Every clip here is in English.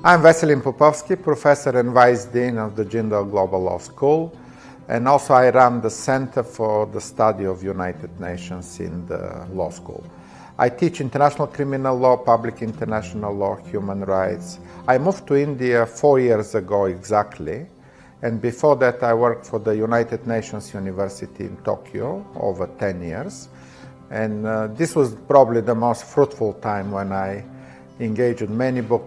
I'm Vesselin Popovski, Professor and Vice Dean of the JGLS Global Law School, and also I run the Center for the Study of United Nations in the law school. I teach international criminal law, public international law, human rights. I moved to India 4 years ago exactly, and before that I worked for the United Nations University in Tokyo over 10 years. And this was probably the most fruitful time when I engaged in many book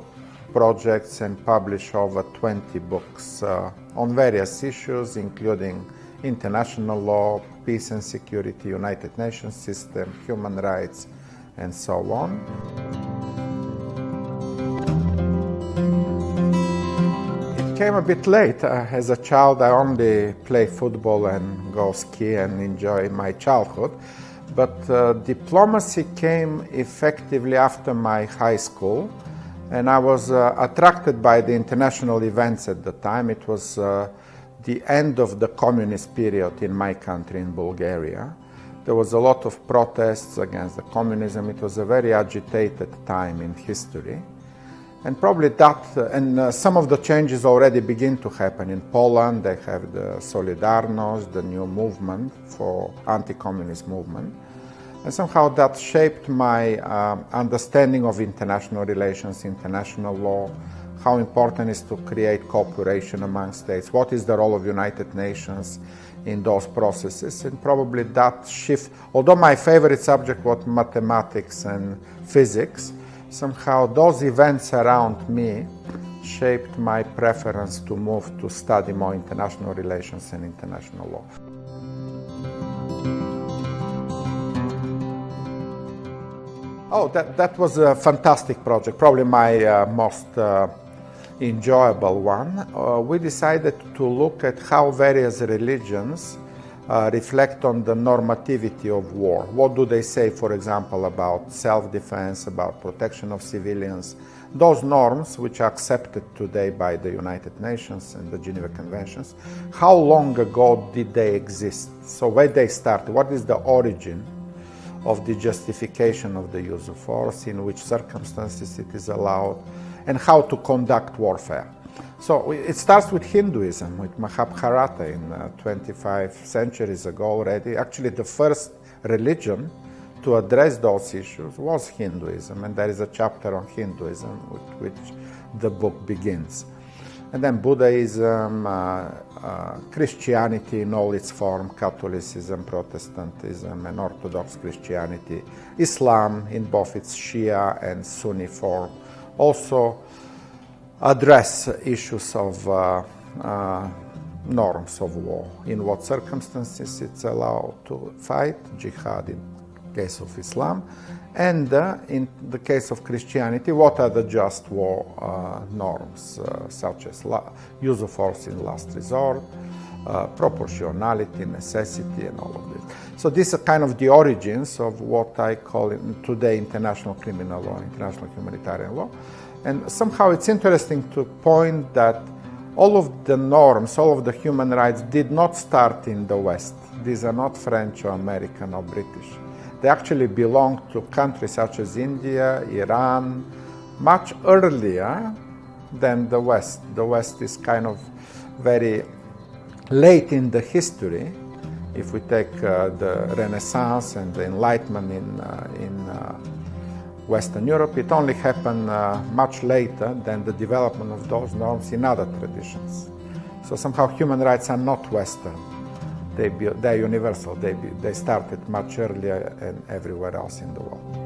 projects and published over 20 books on various issues, including international law, peace and security, United Nations system, human rights, and so on. It came a bit late. As a child, I only play football and go ski and enjoy my childhood. But diplomacy came effectively after my high school, and I was attracted by the international events at the time. It was the end of the communist period in my country, in Bulgaria. There was a lot of protests against the communism. It was a very agitated time in history. And probably that, and some of the changes already begin to happen. In Poland, they have the Solidarność, the new movement for anti-communist movement. And somehow that shaped my understanding of international relations, international law, how important it is to create cooperation among states, what is the role of United Nations in those processes, and probably that shift, although my favorite subject was mathematics and physics, somehow those events around me shaped my preference to move to study more international relations and international law. Oh, that was a fantastic project, probably my most enjoyable one. We decided to look at how various religions reflect on the normativity of war. What do they say, for example, about self-defense, about protection of civilians, those norms which are accepted today by the United Nations and the Geneva Conventions. How long ago did they exist? So where they started, what is the origin of the justification of the use of force, in which circumstances it is allowed, and how to conduct warfare. So it starts with Hinduism, with Mahabharata in 25 centuries ago already. Actually, the first religion to address those issues was Hinduism, and there is a chapter on Hinduism with which the book begins. And then Buddhism, Christianity in all its forms, Catholicism, Protestantism, and Orthodox Christianity, Islam in both its Shia and Sunni form, also address issues of norms of war, in what circumstances it's allowed to fight, jihad in case of Islam, and in the case of Christianity, what are the just war norms, such as use of force in last resort, proportionality, necessity, and all of this. So these are kind of the origins of what I call today international criminal law, international humanitarian law. And somehow it's interesting to point that all of the norms, all of the human rights did not start in the West. These are not French or American or British. They actually belong to countries such as India, Iran, much earlier than the West. The West is kind of very late in the history. If we take the Renaissance and the Enlightenment in Western Europe, it only happened much later than the development of those norms in other traditions. So somehow human rights are not Western. They're universal. They started much earlier and everywhere else in the world.